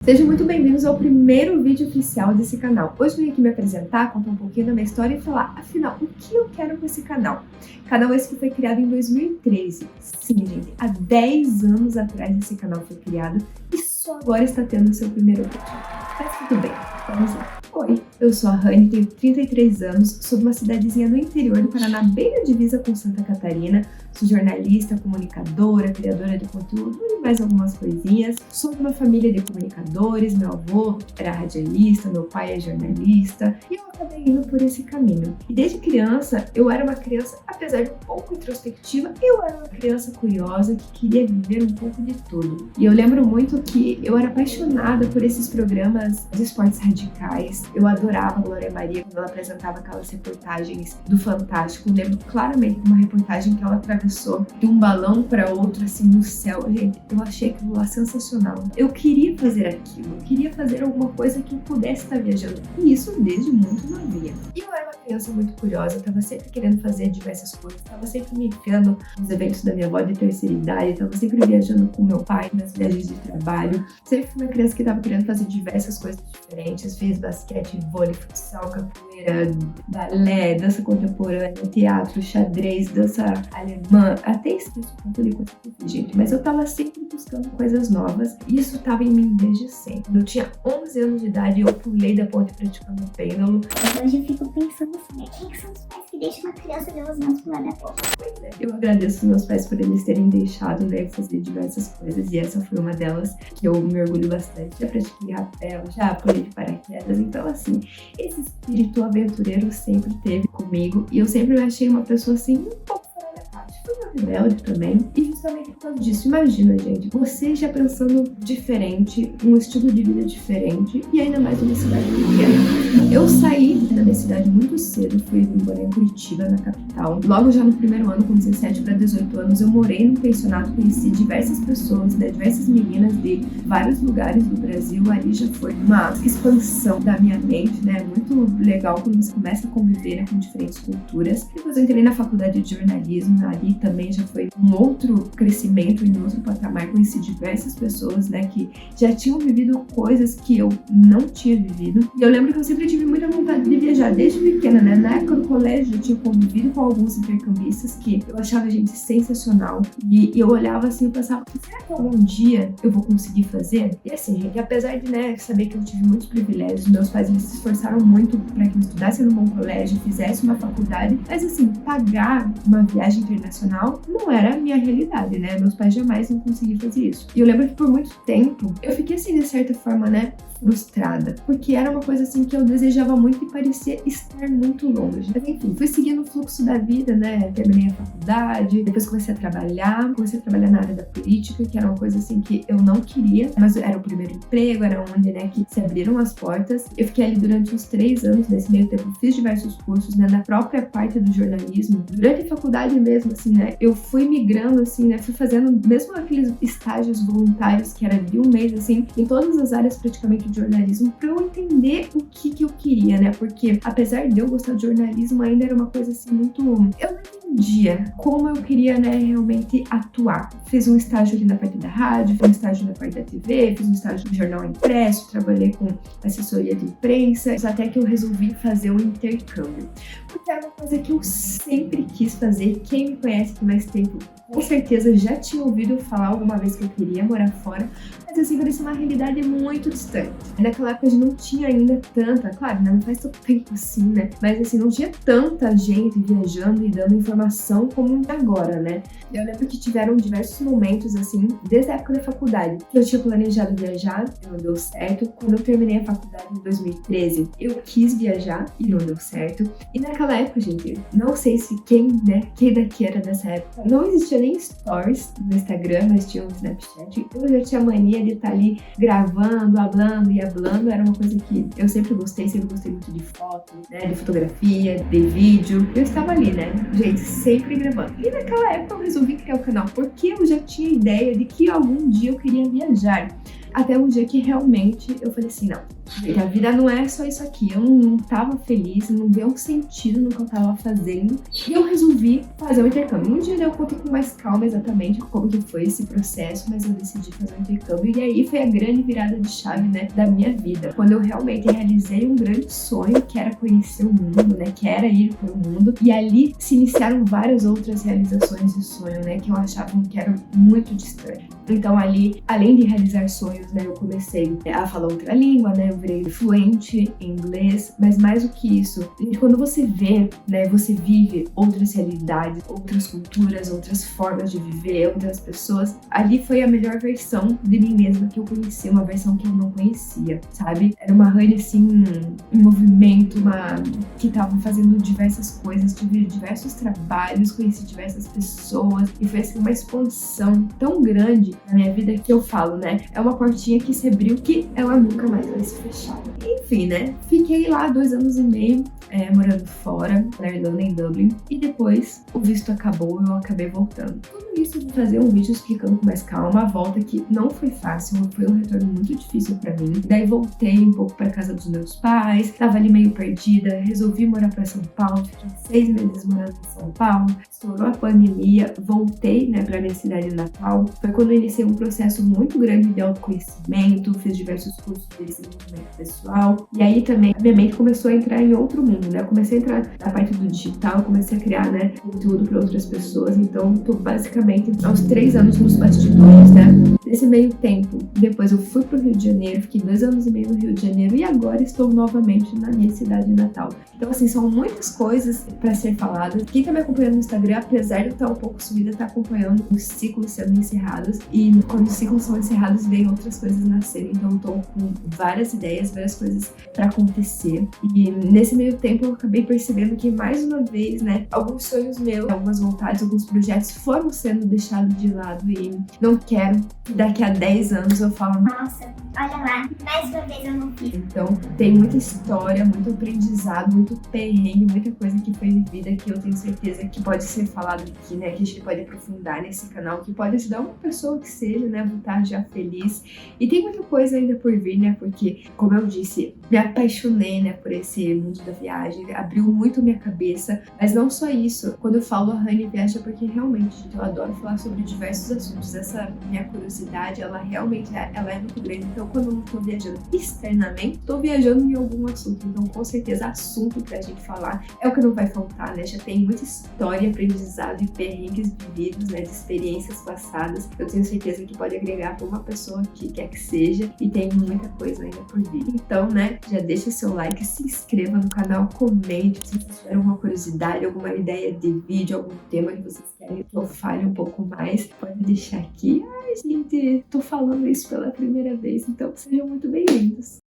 Sejam muito bem-vindos ao primeiro vídeo oficial desse canal. Hoje eu vim aqui me apresentar, contar um pouquinho da minha história e falar, afinal, o que eu quero com esse canal? Canal esse que foi criado em 2013. Sim, gente, há 10 anos atrás esse canal foi criado e só agora está tendo seu primeiro vídeo. Mas tudo bem, vamos lá. Oi, eu sou a Rani, tenho 33 anos, sou de uma cidadezinha no interior do Paraná, bem na divisa com Santa Catarina. Sou jornalista, comunicadora, criadora de conteúdo e mais algumas coisinhas. Sou de uma família de comunicadores, meu avô era radialista, meu pai é jornalista e eu acabei indo por esse caminho. E desde criança, eu era uma criança, apesar de um pouco introspectiva, eu era uma criança curiosa que queria viver um pouco de tudo. E eu lembro muito que eu era apaixonada por esses programas de esportes radicais. Eu adorava a Glória Maria quando ela apresentava aquelas reportagens do Fantástico. Eu lembro claramente de uma reportagem que ela atravessou de um balão para outro, assim, no céu. Gente, eu achei aquilo lá sensacional. Eu queria fazer aquilo, eu queria fazer alguma coisa que eu pudesse estar viajando. E isso desde muito novinha. E eu era uma criança muito curiosa, eu tava sempre querendo fazer diversas coisas, tava sempre me enfiando nos eventos da minha avó de terceira idade, tava sempre viajando com meu pai nas viagens de trabalho. Sempre fui uma criança que tava querendo fazer diversas coisas diferentes. Fiz basquete, vôlei, futsal, capoeira, balé, dança contemporânea, teatro, xadrez, dança alemã, até esqueço o tanto de coisa que eu fiz, gente, mas eu tava sempre buscando coisas novas e isso tava em mim desde sempre. Quando eu tinha 11 anos de idade, eu pulei da ponte praticando pêndulo. Mas hoje eu fico pensando assim, né? Quem que são os pais que deixam uma criança de 11 anos pular da ponte? Pois é. Eu agradeço os meus pais por eles terem deixado, né, fazer diversas coisas e essa foi uma delas que eu me orgulho bastante. Já pratiquei rapel, já pulei de paraquedas, então assim, esse espírito aventureiro sempre teve comigo e eu sempre me achei uma pessoa assim, um pouco fui uma rebelde também, e justamente por causa disso, imagina, gente, você já pensando diferente, um estilo de vida diferente, e ainda mais numa cidade pequena. Eu saí da minha cidade muito cedo, fui morar em Curitiba, na capital. Logo já no primeiro ano, com 17 para 18 anos, eu morei num pensionato, conheci diversas pessoas, né, diversas meninas de vários lugares do Brasil. Ali já foi uma expansão da minha mente, né, muito legal quando você começa a conviver, né, com diferentes culturas. Depois eu entrei na faculdade de jornalismo, ali também já foi um outro crescimento, em outro patamar. Conheci diversas pessoas, né, que já tinham vivido coisas que eu não tinha vivido. E eu lembro que eu sempre tive muita vontade de viajar, desde pequena, né? Na época do colégio eu tinha convivido com alguns intercambistas que eu achava a gente sensacional. E eu olhava assim e pensava, será que algum dia eu vou conseguir fazer? E assim, gente, apesar de, né, saber que eu tive muitos privilégios, meus pais eles se esforçaram muito para que eu estudasse num bom colégio, fizesse uma faculdade, mas assim, pagar uma viagem internacional não era a minha realidade, né? Meus pais jamais iam conseguir fazer isso. E eu lembro que por muito tempo eu fiquei assim, de certa forma, né, frustrada, porque era uma coisa assim que eu desejava muito e parecia estar muito longe. Mas enfim, fui seguindo o fluxo da vida, né? Terminei a faculdade, depois comecei a trabalhar na área da política, que era uma coisa assim que eu não queria, mas era o primeiro emprego, era onde, né, que se abriram as portas. Eu fiquei ali durante uns 3 anos, nesse meio tempo fiz diversos cursos, né, na própria parte do jornalismo. Durante a faculdade mesmo, assim, né, eu fui migrando, assim, né, fui fazendo mesmo aqueles estágios voluntários que era de um mês, assim, em todas as áreas praticamente de jornalismo, para eu entender o que eu queria, né? Porque apesar de eu gostar de jornalismo, ainda era uma coisa assim muito... Eu não entendia como eu queria, né, realmente atuar. Fiz um estágio ali na parte da rádio, fiz um estágio na parte da TV, fiz um estágio no jornal impresso, trabalhei com assessoria de imprensa, até que eu resolvi fazer um intercâmbio. Porque era uma coisa que eu sempre quis fazer. Quem me conhece por mais tempo, com certeza já tinha ouvido falar alguma vez que eu queria morar fora, mas assim, parecia uma realidade muito distante. Naquela época a gente não tinha ainda tanta, claro, não faz tanto tempo assim, né? Mas assim, não tinha tanta gente viajando e dando informação como agora, né? Eu lembro que tiveram diversos momentos, assim, desde a época da faculdade, que eu tinha planejado viajar, não deu certo. Quando eu terminei a faculdade em 2013, eu quis viajar e não deu certo. E naquela época, gente, não sei se quem daqui era dessa época, não existia nem stories no Instagram, mas tinha um Snapchat. Eu já tinha mania de estar ali gravando, hablando e hablando. Era uma coisa que eu sempre gostei muito de foto, né, de fotografia, de vídeo. Eu estava ali, né, gente, sempre gravando. E naquela época eu resolvi criar o canal, porque eu já tinha ideia de que algum dia eu queria viajar. Até um dia que realmente eu falei assim, não, Gente, a vida não é só isso aqui. Eu não tava feliz, não via um sentido no que eu tava fazendo. E eu resolvi fazer o intercâmbio. Um dia eu conto com mais calma exatamente como que foi esse processo, mas eu decidi fazer o intercâmbio. E aí foi a grande virada de chave, né, da minha vida. Quando eu realmente realizei um grande sonho, que era conhecer o mundo, né, que era ir pelo mundo. E ali se iniciaram várias outras realizações de sonho, né, que eu achava que eram muito distantes. Então ali, além de realizar sonhos, né, eu comecei a falar outra língua, né, eu virei fluente em inglês, mas mais do que isso, quando você vê, né, você vive outras realidades, outras culturas, outras formas de viver, outras pessoas, ali foi a melhor versão de mim mesma que eu conheci, uma versão que eu não conhecia, sabe? Era uma Honey, assim, em movimento, que tava fazendo diversas coisas, tive diversos trabalhos, conheci diversas pessoas, e foi assim uma expansão tão grande na minha vida que eu falo, né? É uma portinha que se abriu que ela nunca mais vai se fechar. Enfim, né? Fiquei lá 2 anos e meio, morando fora, na Irlanda, em Dublin, e depois o visto acabou e eu acabei voltando. Tudo isso eu vou fazer um vídeo explicando com mais calma a volta, que não foi fácil, foi um retorno muito difícil pra mim. Daí voltei um pouco pra casa dos meus pais, tava ali meio perdida, resolvi morar pra São Paulo, fiquei 6 meses morando em São Paulo, estourou a pandemia, voltei, né, pra minha cidade natal. Foi quando eu iniciei um processo muito grande de autoconhecimento, fiz diversos cursos de desenvolvimento pessoal, e aí também a minha mente começou a entrar em outro mundo, né? Eu comecei a entrar na parte do digital, eu comecei a criar, né, conteúdo para outras pessoas, então tô basicamente aos 3 anos nos bastidores, né? Nesse meio tempo, depois eu fui pro Rio de Janeiro, fiquei 2 anos e meio no Rio de Janeiro e agora estou novamente na minha cidade natal. Então, assim, são muitas coisas para ser faladas. Quem tá me acompanhando no Instagram, apesar de eu estar um pouco sumida, tá acompanhando os ciclos sendo encerrados. E quando os ciclos são encerrados, vem outras coisas nascerem. Então, eu tô com várias ideias, várias coisas para acontecer. E nesse meio tempo, eu acabei percebendo que, mais uma vez, né, alguns sonhos meus, algumas vontades, alguns projetos foram sendo deixados de lado. E não quero que daqui a 10 anos eu falo, Nossa, olha lá, mais uma vez eu não fiz. então, tem muita história, muito aprendizado, muito perrengue, muita coisa que foi vivida que eu tenho certeza que pode ser falado aqui, né? Que a gente pode aprofundar nesse canal, que pode ajudar uma pessoa que seja, né? A voltar já feliz. E tem muita coisa ainda por vir, né? Porque, como eu disse, me apaixonei, né? Por esse mundo da viagem, abriu muito minha cabeça. Mas não só isso. Quando eu falo a Honey Viaja, porque realmente, gente, eu adoro falar sobre diversos assuntos. Essa minha curiosidade, ela realmente ela é muito grande. Então, quando eu não tô viajando externamente, tô viajando em algum assunto. Então, com certeza, assunto pra gente falar é o que não vai faltar, né? Já tem muita história, aprendizado e perrengues vividos, né? De experiências passadas. Eu tenho certeza que pode agregar pra uma pessoa que quer que seja, e tem muita coisa ainda por vir. Então, né? Já deixa seu like, se inscreva no canal, comente se vocês tiverem alguma curiosidade, alguma ideia de vídeo, algum tema que vocês querem que eu fale um pouco mais, pode deixar aqui. Ai, gente, tô falando isso pela primeira vez, então sejam muito bem-vindos.